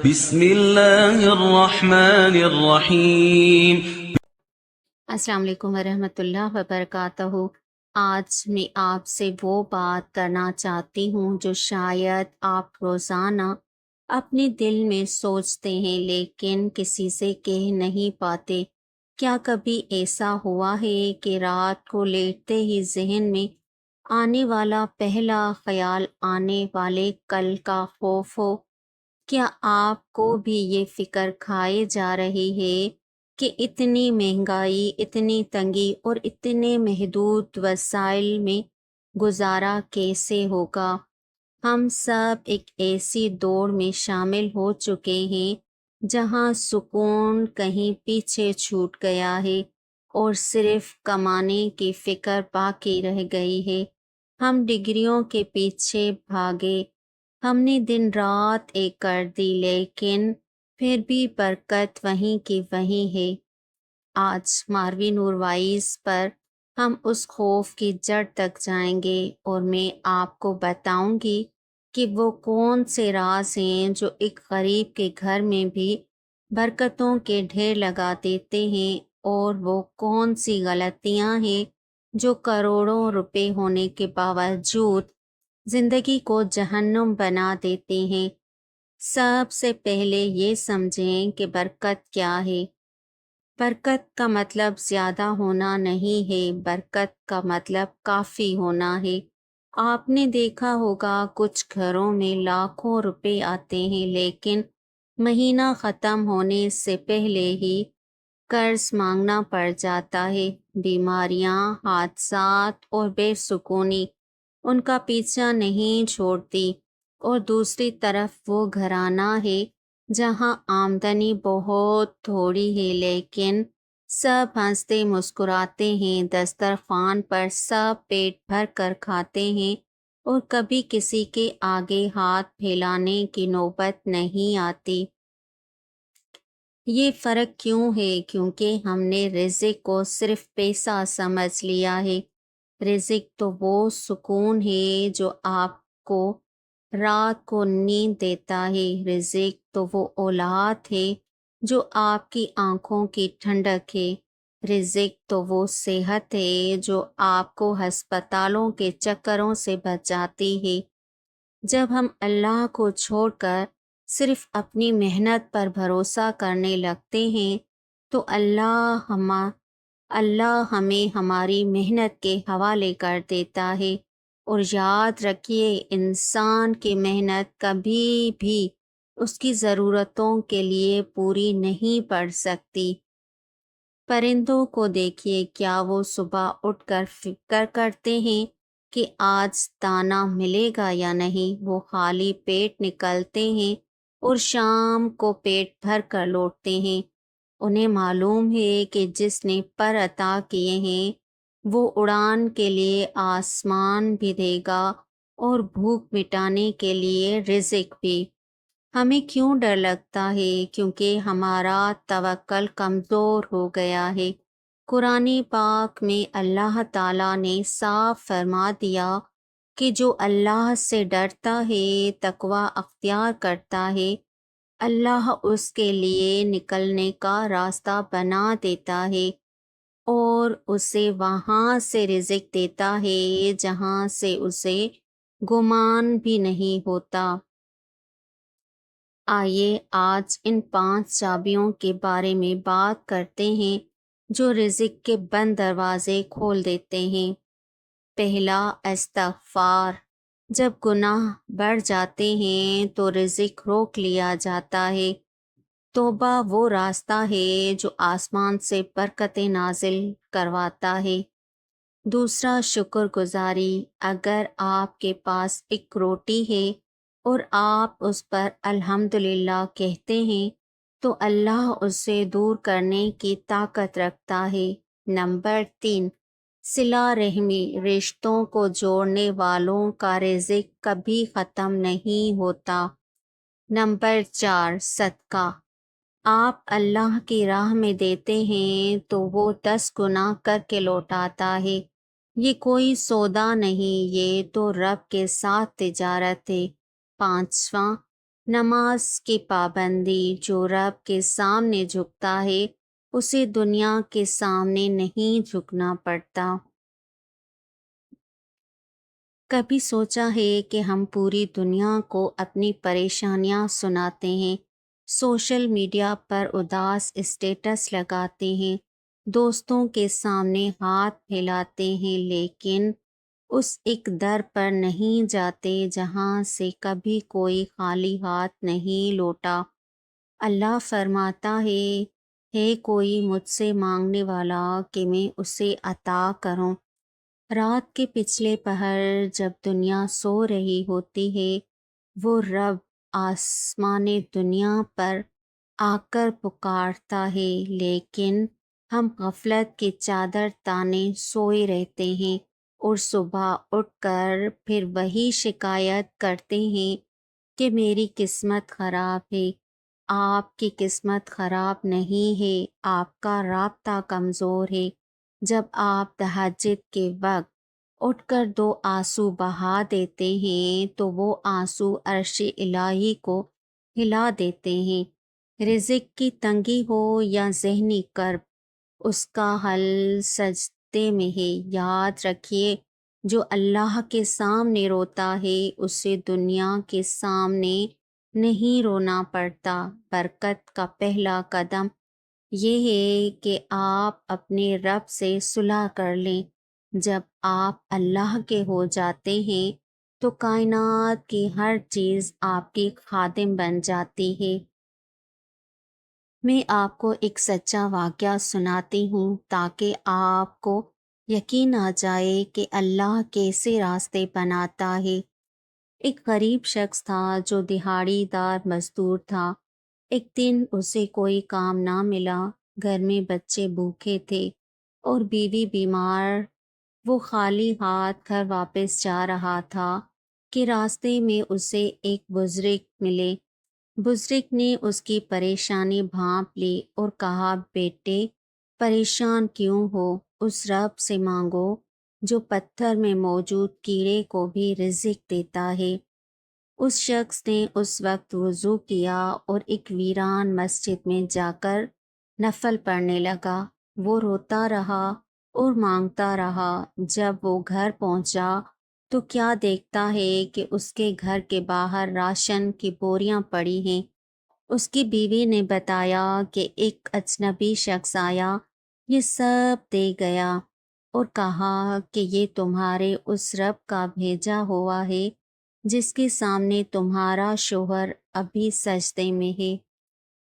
بسم اللہ الرحمن الرحیم۔ السلام علیکم ورحمۃ اللہ وبرکاتہ۔ آج میں آپ سے وہ بات کرنا چاہتی ہوں جو شاید آپ روزانہ اپنے دل میں سوچتے ہیں لیکن کسی سے کہہ نہیں پاتے۔ کیا کبھی ایسا ہوا ہے کہ رات کو لیٹتے ہی ذہن میں آنے والا پہلا خیال آنے والے کل کا خوف ہو؟ کیا آپ کو بھی یہ فکر کھائے جا رہی ہے کہ اتنی مہنگائی، اتنی تنگی اور اتنے محدود وسائل میں گزارا کیسے ہوگا؟ ہم سب ایک ایسی دوڑ میں شامل ہو چکے ہیں جہاں سکون کہیں پیچھے چھوٹ گیا ہے اور صرف کمانے کی فکر باقی رہ گئی ہے۔ ہم ڈگریوں کے پیچھے بھاگے، ہم نے دن رات ایک کر دی، لیکن پھر بھی برکت وہیں کی وہیں ہے۔ آج ماروی نور وائز پر ہم اس خوف کی جڑ تک جائیں گے اور میں آپ کو بتاؤں گی کہ وہ کون سے راز ہیں جو ایک غریب کے گھر میں بھی برکتوں کے ڈھیر لگا دیتے ہیں، اور وہ کون سی غلطیاں ہیں جو کروڑوں روپے ہونے کے باوجود زندگی کو جہنم بنا دیتے ہیں۔ سب سے پہلے یہ سمجھیں کہ برکت کیا ہے۔ برکت کا مطلب زیادہ ہونا نہیں ہے، برکت کا مطلب کافی ہونا ہے۔ آپ نے دیکھا ہوگا کچھ گھروں میں لاکھوں روپے آتے ہیں لیکن مہینہ ختم ہونے سے پہلے ہی قرض مانگنا پڑ جاتا ہے۔ بیماریاں، حادثات اور بے سکونی ان کا پیچھا نہیں چھوڑتی، اور دوسری طرف وہ گھرانہ ہے جہاں آمدنی بہت تھوڑی ہے لیکن سب ہنستے مسکراتے ہیں، دسترخوان پر سب پیٹ بھر کر کھاتے ہیں اور کبھی کسی کے آگے ہاتھ پھیلانے کی نوبت نہیں آتی۔ یہ فرق کیوں ہے؟ کیونکہ ہم نے رزق کو صرف پیسہ سمجھ لیا ہے۔ رزق تو وہ سکون ہے جو آپ کو رات کو نیند دیتا ہے، رزق تو وہ اولاد ہے جو آپ کی آنکھوں کی ٹھنڈک ہے، رزق تو وہ صحت ہے جو آپ کو ہسپتالوں کے چکروں سے بچاتی ہے۔ جب ہم اللہ کو چھوڑ کر صرف اپنی محنت پر بھروسہ کرنے لگتے ہیں تو اللہ ہمیں ہماری محنت کے حوالے کر دیتا ہے۔ اور یاد رکھیے، انسان کی محنت کبھی بھی اس کی ضرورتوں کے لیے پوری نہیں پڑ سکتی۔ پرندوں کو دیکھیے، کیا وہ صبح اٹھ کر فکر کرتے ہیں کہ آج دانہ ملے گا یا نہیں؟ وہ خالی پیٹ نکلتے ہیں اور شام کو پیٹ بھر کر لوٹتے ہیں۔ انہیں معلوم ہے کہ جس نے پر عطا کیے ہیں وہ اڑان کے لیے آسمان بھی دے گا اور بھوک مٹانے کے لیے رزق بھی۔ ہمیں کیوں ڈر لگتا ہے؟ کیونکہ ہمارا توکل کمزور ہو گیا ہے۔ قرآن پاک میں اللہ تعالیٰ نے صاف فرما دیا کہ جو اللہ سے ڈرتا ہے، تقوی اختیار کرتا ہے، اللہ اس کے لیے نکلنے کا راستہ بنا دیتا ہے اور اسے وہاں سے رزق دیتا ہے جہاں سے اسے گمان بھی نہیں ہوتا۔ آئیے آج ان 5 چابیوں کے بارے میں بات کرتے ہیں جو رزق کے بند دروازے کھول دیتے ہیں۔ پہلا، استغفار۔ جب گناہ بڑھ جاتے ہیں تو رزق روک لیا جاتا ہے۔ توبہ وہ راستہ ہے جو آسمان سے برکتیں نازل کرواتا ہے۔ دوسرا، شکر گزاری۔ اگر آپ کے پاس ایک روٹی ہے اور آپ اس پر الحمدللہ کہتے ہیں تو اللہ اسے دور کرنے کی طاقت رکھتا ہے۔ نمبر 3، صلہ رحمی۔ رشتوں کو جوڑنے والوں کا رزق کبھی ختم نہیں ہوتا۔ نمبر 4، صدقہ۔ آپ اللہ کی راہ میں دیتے ہیں تو وہ 10 گنا کر کے لوٹاتا ہے۔ یہ کوئی سودا نہیں، یہ تو رب کے ساتھ تجارت ہے۔ 5واں، نماز کی پابندی، جو رب کے سامنے جھکتا ہے اسے دنیا کے سامنے نہیں جھکنا پڑتا۔ کبھی سوچا ہے کہ ہم پوری دنیا کو اپنی پریشانیاں سناتے ہیں، سوشل میڈیا پر اداس اسٹیٹس لگاتے ہیں، دوستوں کے سامنے ہاتھ پھیلاتے ہیں، لیکن اس ایک در پر نہیں جاتے جہاں سے کبھی کوئی خالی ہاتھ نہیں لوٹا۔ اللہ فرماتا ہے کوئی مجھ سے مانگنے والا کہ میں اسے عطا کروں۔ رات کے پچھلے پہر جب دنیا سو رہی ہوتی ہے، وہ رب آسمان دنیا پر آ کر پکارتا ہے، لیکن ہم غفلت کی چادر تانے سوئے رہتے ہیں اور صبح اٹھ کر پھر وہی شکایت کرتے ہیں کہ میری قسمت خراب ہے۔ آپ کی قسمت خراب نہیں ہے، آپ کا رابطہ کمزور ہے۔ جب آپ تہجد کے وقت اٹھ کر 2 آنسو بہا دیتے ہیں تو وہ آنسو عرش الہی کو ہلا دیتے ہیں۔ رزق کی تنگی ہو یا ذہنی کرب، اس کا حل سجدے میں ہے۔ یاد رکھیے، جو اللہ کے سامنے روتا ہے اسے دنیا کے سامنے نہیں رونا پڑتا۔ برکت کا پہلا قدم یہ ہے کہ آپ اپنے رب سے صلح کر لیں۔ جب آپ اللہ کے ہو جاتے ہیں تو کائنات کی ہر چیز آپ کی خادم بن جاتی ہے۔ میں آپ کو ایک سچا واقعہ سناتی ہوں تاکہ آپ کو یقین آ جائے کہ اللہ کیسے راستے بناتا ہے۔ ایک غریب شخص تھا جو دہاڑی دار مزدور تھا۔ ایک دن اسے کوئی کام نہ ملا، گھر میں بچے بھوکے تھے اور بیوی بیمار۔ وہ خالی ہاتھ گھر واپس جا رہا تھا کہ راستے میں اسے ایک بزرگ ملے۔ بزرگ نے اس کی پریشانی بھانپ لی اور کہا، بیٹے پریشان کیوں ہو؟ اس رب سے مانگو جو پتھر میں موجود کیڑے کو بھی رزق دیتا ہے۔ اس شخص نے اس وقت وضو کیا اور ایک ویران مسجد میں جا کر نفل پڑھنے لگا۔ وہ روتا رہا اور مانگتا رہا۔ جب وہ گھر پہنچا تو کیا دیکھتا ہے کہ اس کے گھر کے باہر راشن کی بوریاں پڑی ہیں۔ اس کی بیوی نے بتایا کہ ایک اجنبی شخص آیا، یہ سب دے گیا اور کہا کہ یہ تمہارے اس رب کا بھیجا ہوا ہے جس کے سامنے تمہارا شوہر ابھی سجدے میں ہے۔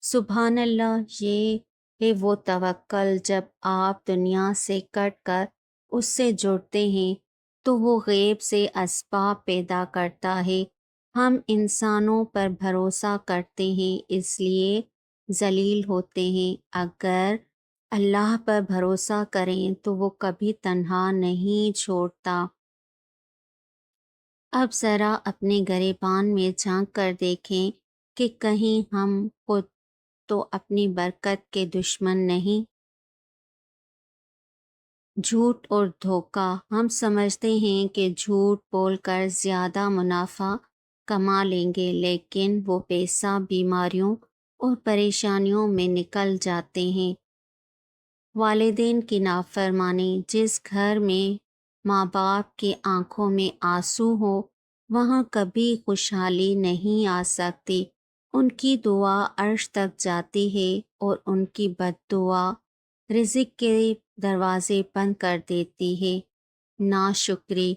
سبحان اللہ، یہ ہے وہ توکل۔ جب آپ دنیا سے کٹ کر اس سے جڑتے ہیں تو وہ غیب سے اسباب پیدا کرتا ہے۔ ہم انسانوں پر بھروسہ کرتے ہیں اس لیے ذلیل ہوتے ہیں۔ اگر اللہ پر بھروسہ کریں تو وہ کبھی تنہا نہیں چھوڑتا۔ اب ذرا اپنے گریبان میں جھانک کر دیکھیں کہ کہیں ہم خود تو اپنی برکت کے دشمن نہیں۔ جھوٹ اور دھوکہ، ہم سمجھتے ہیں کہ جھوٹ بول کر زیادہ منافع کما لیں گے، لیکن وہ پیسہ بیماریوں اور پریشانیوں میں نکل جاتے ہیں۔ والدین کی نافرمانی، جس گھر میں ماں باپ کی آنکھوں میں آنسو ہو وہاں کبھی خوشحالی نہیں آ سکتی۔ ان کی دعا عرش تک جاتی ہے اور ان کی بد دعا رزق کے دروازے بند کر دیتی ہے۔ ناشکری،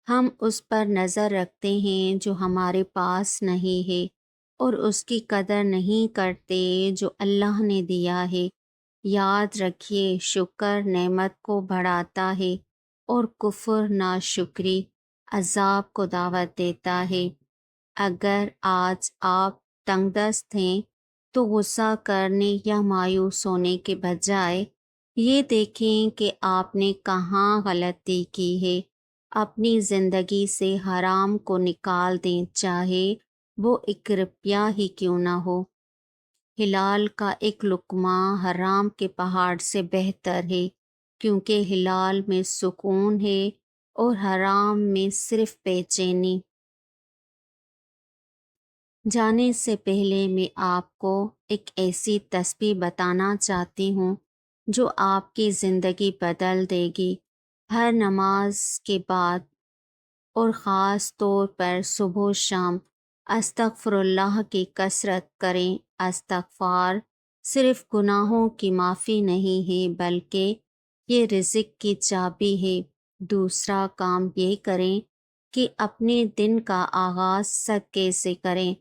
ہم اس پر نظر رکھتے ہیں جو ہمارے پاس نہیں ہے اور اس کی قدر نہیں کرتے جو اللہ نے دیا ہے۔ یاد رکھیے، شکر نعمت کو بڑھاتا ہے اور کفر ناشکری عذاب کو دعوت دیتا ہے۔ اگر آج آپ تنگ دست ہیں تو غصہ کرنے یا مایوس ہونے کے بجائے یہ دیکھیں کہ آپ نے کہاں غلطی کی ہے۔ اپنی زندگی سے حرام کو نکال دیں، چاہے وہ 1 روپیہ ہی کیوں نہ ہو۔ حلال کا ایک لقمہ حرام کے پہاڑ سے بہتر ہے، کیونکہ حلال میں سکون ہے اور حرام میں صرف بے چینی۔ جانے سے پہلے میں آپ کو ایک ایسی تسبیح بتانا چاہتی ہوں جو آپ کی زندگی بدل دے گی۔ ہر نماز کے بعد اور خاص طور پر صبح و شام استغفر اللہ کی کثرت کریں۔ استغفار صرف گناہوں کی معافی نہیں ہے بلکہ یہ رزق کی چابی ہے۔ دوسرا کام یہ کریں کہ اپنے دن کا آغاز صدقے سے کریں۔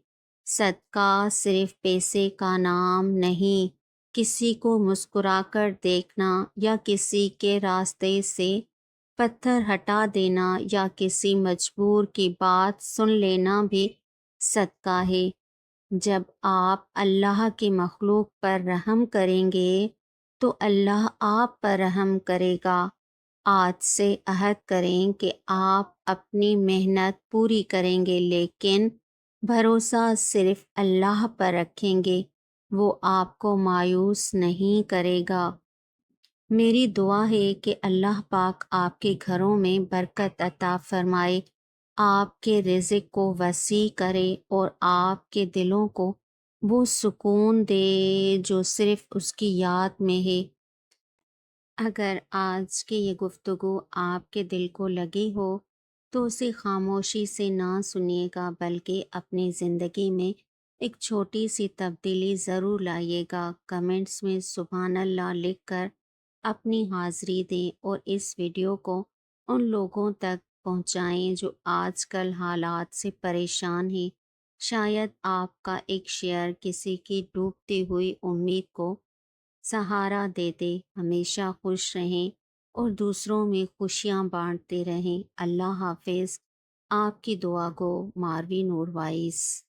صدقہ صرف پیسے کا نام نہیں، کسی کو مسکرا کر دیکھنا یا کسی کے راستے سے پتھر ہٹا دینا یا کسی مجبور کی بات سن لینا بھی صدقہ ہے۔ جب آپ اللہ کی مخلوق پر رحم کریں گے تو اللہ آپ پر رحم کرے گا۔ آج سے عہد کریں کہ آپ اپنی محنت پوری کریں گے لیکن بھروسہ صرف اللہ پر رکھیں گے، وہ آپ کو مایوس نہیں کرے گا۔ میری دعا ہے کہ اللہ پاک آپ کے گھروں میں برکت عطا فرمائے، آپ کے رزق کو وسیع کرے اور آپ کے دلوں کو وہ سکون دے جو صرف اس کی یاد میں ہے۔ اگر آج کی یہ گفتگو آپ کے دل کو لگی ہو تو اسے خاموشی سے نہ سنیے گا بلکہ اپنی زندگی میں ایک چھوٹی سی تبدیلی ضرور لائیے گا۔ کمنٹس میں سبحان اللہ لکھ کر اپنی حاضری دیں اور اس ویڈیو کو ان لوگوں تک پہنچائیں جو آج کل حالات سے پریشان ہیں۔ شاید آپ کا ایک شیئر کسی کی ڈوبتی ہوئی امید کو سہارا دے دے۔ ہمیشہ خوش رہیں اور دوسروں میں خوشیاں بانٹتے رہیں۔ اللہ حافظ۔ آپ کی دعا گو ماروی نور وائس۔